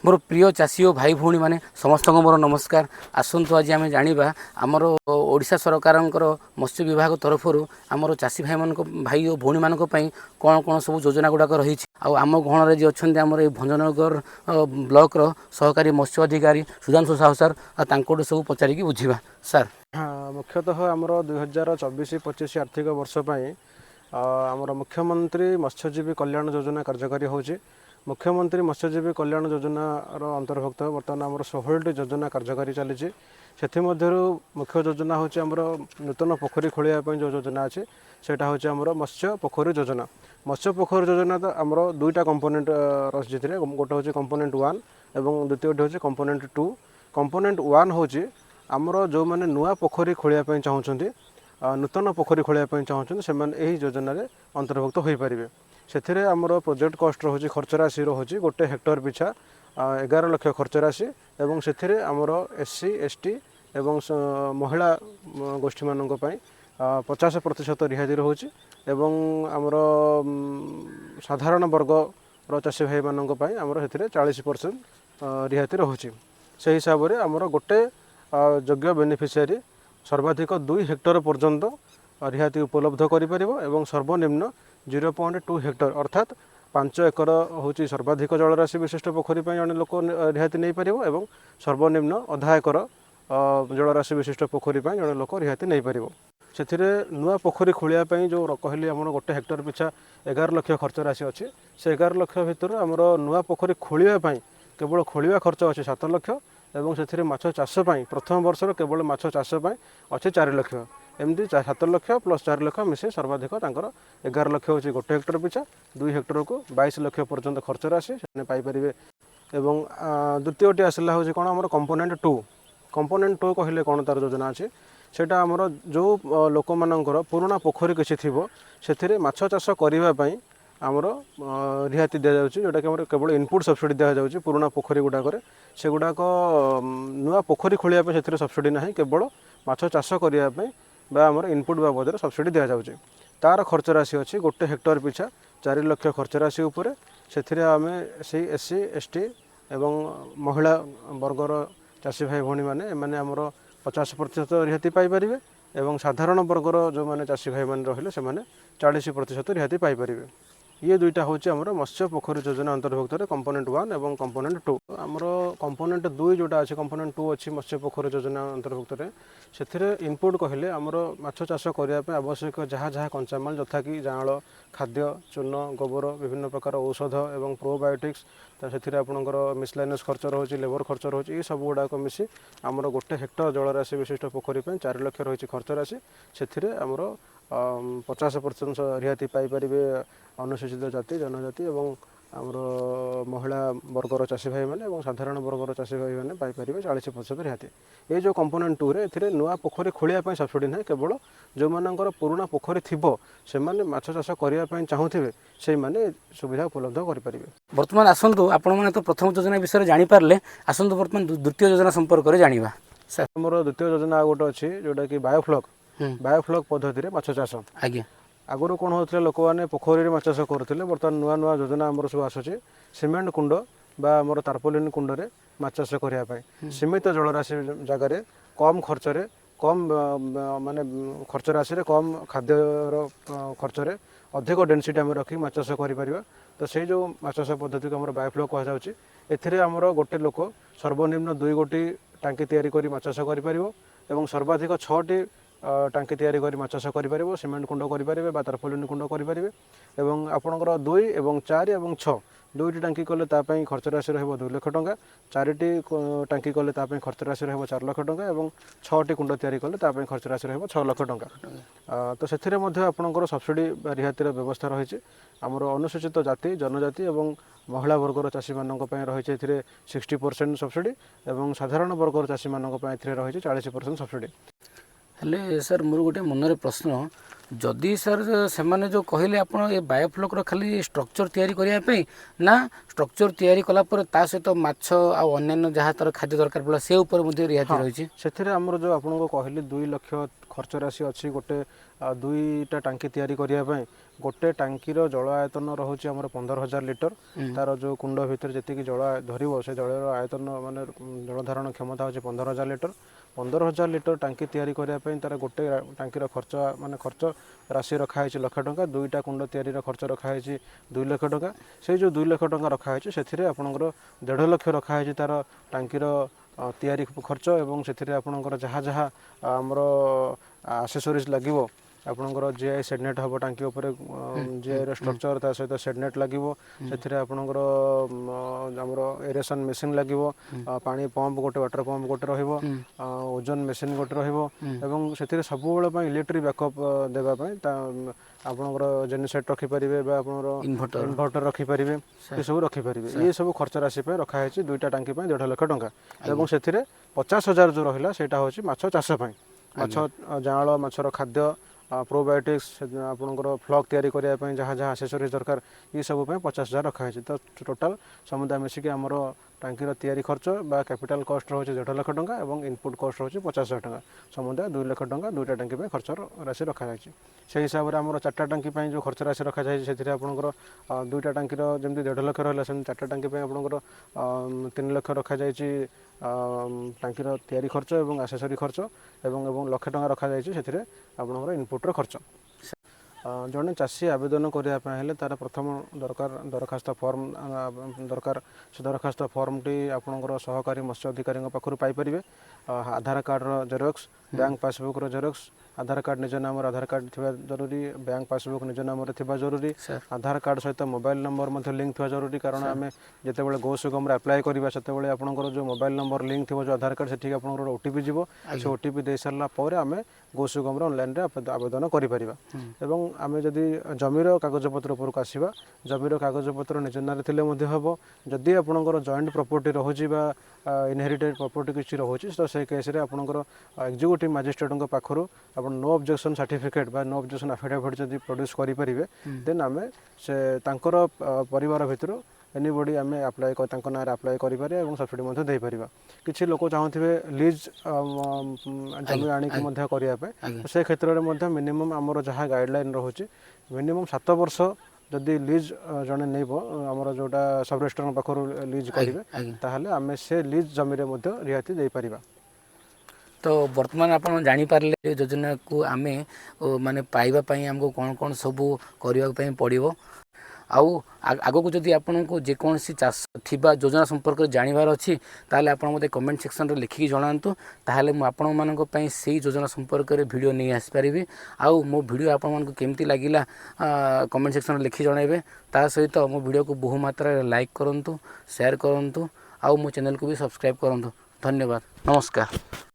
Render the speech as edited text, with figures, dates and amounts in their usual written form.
मोर प्रिय चाषी और भाई भौणी मैंने समस्त मोर नमस्कार। आसतु आज आम जाना आमर ओडिशा सरकार मत्स्य विभाग तरफ आमर चाषी भाई और भौणी मान कौन कौन सब योजना गुड़ाक रही आम गहण जी अच्छा आम भंजनगर ब्लॉक सहकारी मत्स्य अधिकारी सुधांशु साहू सार सब पचारिकी बुझा सार। हाँ, मुख्यतः आमर 2024-25 आर्थिक वर्ष आमर मुख्यमंत्री मत्स्यजीवी कल्याण योजना कार्यकारी होची। मुख्यमंत्री मत्स्यजीवी कल्याण योजनार अंतर्भुक्त बर्तमान आमर 16टी योजना कार्यकारी चली। मुख्य योजना हूँ आमर नूतन पोखरी खोलिया जो योजना अच्छे सेटा हूँ आमर मत्स्य पोखरी योजना। मत्स्य पोखरी योजना तो आमर दुईटा कंपोनेंट रही गोटे हूँ कंपोनेंट 1 और द्वितीय हूँ कंपोनेंट 2। कंपोनेंट 1 हूँ आमर जो मैंने नुआ पोखरी खोलिया चाहूँगी नूतन पोखरी खोलिया चाहूँगी से योजना अंतर्भुक्त हो पारे। से आमर प्रोजेक्ट कस्ट रोचे खर्च राशि रोचे गोटे हेक्टर पिछा 11 लाख खर्च राशि और से आमर SC ST एवं महिला गोष्ठी मान 50% रिहाती रोचे एवं आमर साधारण वर्ग चाषी भाई मानी आमर से 40% रिहाती रोचे। से हिसाब से आमर गोटे योग्य बेनिफिशियरी सर्वाधिक 2 हेक्टर पर्यंत रिहाती उपलब्ध कर सर्वनिम्न 0.2 हेक्टर अर्थात 5 एकर हूँ सर्वाधिक जलराशि विशिष्ट पोखरी जड़े लोक रिहाती नहीं पार और सर्वनिम्न आधा एकर जलराशि विशिष्ट पोखरी जड़े लोक रिहाती नहीं पार। से नुआ पोखरी खोलिया जो कहली आम गोटे हेक्टर पिछा 11 लाख खर्च राशि अच्छी से 11 लाख भितर आमर नुआ पोखरी खोलिया केवल खोलिया खर्च अच्छे 7 लाख और से माछ चाष प्रथम वर्षर केवल माछ चाष अच्छे 4 लाख एमती 7 लाख प्लस 4 लाख मिसे सर्वाधिक 11 लाख हूँ गोटे हेक्टर पिछा 2 हेक्टर को 22 लाख पर्यंत खर्च राशि से पाइपर। एवं द्वितीयटी आसला हूँ कौन आम कंपोनेंट 2। कंपोनेंट 2 कहले कौन तार योजना अच्छे सेटा आमर जो लोक मानकर पुराना पोखरी किसी थी से माछ चाष करने आमर रिहाती दि जाऊँगी जोटा कि केवल इनपुट सब्सिडी दि जाऊँगी पुराना पोखरी गुड़ाक से गुड़ाक नुआ पोखरी खोलिया से सब्सिडी ना केवल माछ चाष करने आमर इनपुट बाबद सब्सिडी दि जाऊँगी। तार खर्च राशि अच्छी गोटे हेक्टर पिछा 4 लाख खर्च राशि उपर से आम से SC ST एवं महिला वर्गर चाषी भाई भौणी मैंने आमर 50% रिहाती पाइपर और साधारण वर्गर जो मैंने चाषी भाई मैंने रहिले से 40% रिहाती पाइपर। ये दुईटा हूँ आमर मत्स्य पोखरी योजना अंतर्भुक्त कंपोनेंट 1 और कंपोनेंट 2। आमर कंपोनेंट 2 जोटा अच्छे कंपोनेंट 2 अच्छी मत्स्य पोखरी योजना अंतर्भुक्त से इनपुट कहले आमर माछ चाष करने आवश्यक जहाँ जहाँ कंचामाल यथा कि जाँल खाद्य चून गोबर विभिन्न प्रकार औषध और प्रोबायोटिक्स से आपंकर मिसलाइनस खर्च रोचे लेबर खर्च रोचे ये सब गुड़ाक मिसी आमर गोटे हेक्टर जलराशि विशिष्ट पोखरी 4 लाख रही खर्च राशि से आमर 50% रिहाती पाइपर अनुसूचित जाति जनजाति और आमर महिला वर्गर चाषी भाई मैंने साधारण वर्गर चाषी भाई मैंने पाइपर 40% रिहाती। ये जो कंपोनेंट 2 रे नुआ पोखरी खोलिया सब्सिडी ना केवल जो मानकर पुराना पोखरी थी से माछ चाष करने चाहूथे से माने सुविधा उपलब्ध करें। बर्तमान आसतु आपण तो प्रथम योजना विषय जानीपारे आसतु बर्तमान द्वितीय योजना संपर्क में जाना सर। मोर द्वितीय योजना गोटे अच्छी जोटा कि बायोफ्लक पद्धति माछ चाष आज्ञा आगुरी कौन होता लोक मैंने पोखरी माछ चाष करुले बर्तमान नुआ नुआ योजना आमर सब आसूँ सीमेंट कुंड बा आमर तारपोलिन कुंड में माछ चाष करने सीमित जलराशि जगार कम खर्च कम माने खर्च राशि कम खाद्यर खर्च अधिक डेनसीटी आम रखी माछ चाष कर तो से जो माछ चाष पद्धति को आम बायोफ्लक कहुच्छे एमर गोटे लोक सर्वनिम्न 2 गोटी टांकी तैयारी कर माछ चाष कर सर्वाधिक 6टी टांकी तैयारी कर माछ चाष कर सीमेंट कुंड करेंगे तारपोलिन कुंड करेंगे और आपणकर 2 और 4 और 6 2टी टांकी कले खर्च राशि रहा 2 लाख टंका 4टी टांकी कले खर्च राशि रहा 4 लाख टंका और 6टी कुंड तैयारी कले खर्च राशि रहा 6 लाख टंका। तो से आपणकर सब्सिडी रिहातीर व्यवस्था रही आमर अनुसूचित जाति जनजाति और महिला वर्गर चाषी मानक रही 60% सब्सिडी और साधारण वर्गर चाषी मानक रही 40% सब्सिडी। हेले सर मोर गोटे मनरे प्रश्न जदि सर से माने जो कहले आपण ये बायोफ्लक खाली स्ट्रक्चर तैयारी करने ना स्ट्रक्चर तैयारी कलापर ता सहित माछ आन्य जहाँ तार खाद्य दरकार पड़ा से उपर रिहाती रही से आमर जो आपको कहली 2 लाख खर्च राशि अच्छी गोटे 2टा टांकी तैयारी करने गोटे टांकीर जल आयतन रोचे आम 15,000 लिटर तार जो कुंड भितर जी जल धरव से जल आयतन माने जल धारण क्षमता होची 15,000 लिटर 15,000 लिटर टांकी तैयारी करने तार गोटे टांकीर खर्च माने खर्च राशि रखाई 1 लाख टंका 2टा कुंड तैयारी खर्च रखाई 2 लाख टंका से जो 2 लाख टंका रखाई से आपणकर 1.5 लाख रखाई तार टांकीर तैयारी खर्च एवं से आपणकर जहाँ जहाँ आमर आसेसरीज लगे आपणकर जीआई सेडनेट हम टांकी उपर जीआई स्ट्रक्चर ता सहित सेडनेट लगे से आपणकर आमर एरेसन मेसीन लगे पानी पंप गोटे वाटर पंप गोटे रोजन मेसीन गोटे रोन से सब इलेक्ट्रिक बैकअप देवाई आपणकर जेनेसेट रखिपारे इन्भर्टर रखिपारे ये सब रखिपारे ये सब खर्च राशि रखाई 2टा टांकी 1.5 लाख टंका और से 50,000 जो रहा से हूँ माछ चाष माछ जाँल माछर खाद्य प्रोबायोटिक्स आपणकर फ्लग तैयारी करने जहाँ जहाँ आसेसरीज दरकार ये सब 50,000 रखाई तो टोटाल समुदाय मिसिक आमर टांकीर तैयारी खर्च बा कैपिटल कॉस्ट रोचे 1.5 लाख टंका और इनपुट कॉस्ट रोचे 50,000 टंका समुदाय 2 लाख टंका 2टा टांकी खर्च राशि रखा से हिसाब से आम 4टा टांकी जो खर्च राशि रखा से आपणकर 2टा टांकीर जमी 1.5 लाख रहा 4टा टांकी आपणकर 3 लाख रखा टांकीर तैयारी खर्च और आसेसरी खर्च एवं लक्ष टंका रखा से आपणकर इनपुटर खर्च जड़े चाषी आवेदन करने तार प्रथम दरखास्त फॉर्म दरकार से दरखास्त फॉर्मटी आपणकर सहकारी मत्स्य अधिकारी पाखु पाइपर Aadhaar card xerox bank passbook xerox Aadhaar card निज नाम आधार कार्ड थी जरूरी बैंक पासबुक निज नाम जरूरी आधार कार्ड सहित मोबाइल नंबर लिंक थी जरूरी कारण आम जिते बड़े गो सुगम अप्लाई करवा से आपंकर जो मोबाइल नंबर लिंक थी जो आधार कार्ड से आप ओटीपी जीव से ओटीपी दे सारापर आम गो सुगम ऑनलाइन आवेदन करें आम जदि जमीर कागजपत्र उपरक आसवा जमीर कागजपत्र निज नाम हम जदि आपंकर जॉइंट प्रॉपर्टी रोचे इनहेरिटेड प्रॉपर्टी किसी रोचे तो से केस आपंकर एग्जीक्यूटिव मजिस्ट्रेट पाखु आप नो ऑब्जेक्शन सर्टिफिकेट बा नो ऑब्जेक्शन एफिडेविट जदि प्रोड्यूस करें देन आम से परिवार भितर एनीबडी आम अप्लाई ना अप्लाई करें और सब्सिडी दे पार किसी लोक चाहूे लीज जमी आणिक करने से क्षेत्र में मिनिमम आमर जहाँ गाइडलाइन रोचे मिनिमम 7 वर्ष जदि लीज जड़े नईब आमर जोटा सब रेस्टोरेंट पाखर लीज करेंगे ताहले आम से लीज जमी रियायती दे पार तो वर्तमान आप जानीपारे योजना को आम माने पाइबापी आमको कौन कौन सब करने पड़ो आग को जदि आपन को जेकोसी चाष थिबा योजना संपर्क में जानवर अच्छी ताले आप मते कमेंट सेक्शन रे लिखिकी जणांतु ताहले मु आपण मानक पई सेही योजना संपर्क में वीडियो नहीं आसी पारिबी आउ मो वीडियो आपण मानक केमती लागिला कमेंट सेक्शन रे लिखि जणाइबे ता सहित मो वीडियो को बहु मात्रा रे लाइक करंतु शेयर करंतु आउ मो चैनल को भी सब्सक्राइब करंतु धन्यवाद नमस्कार।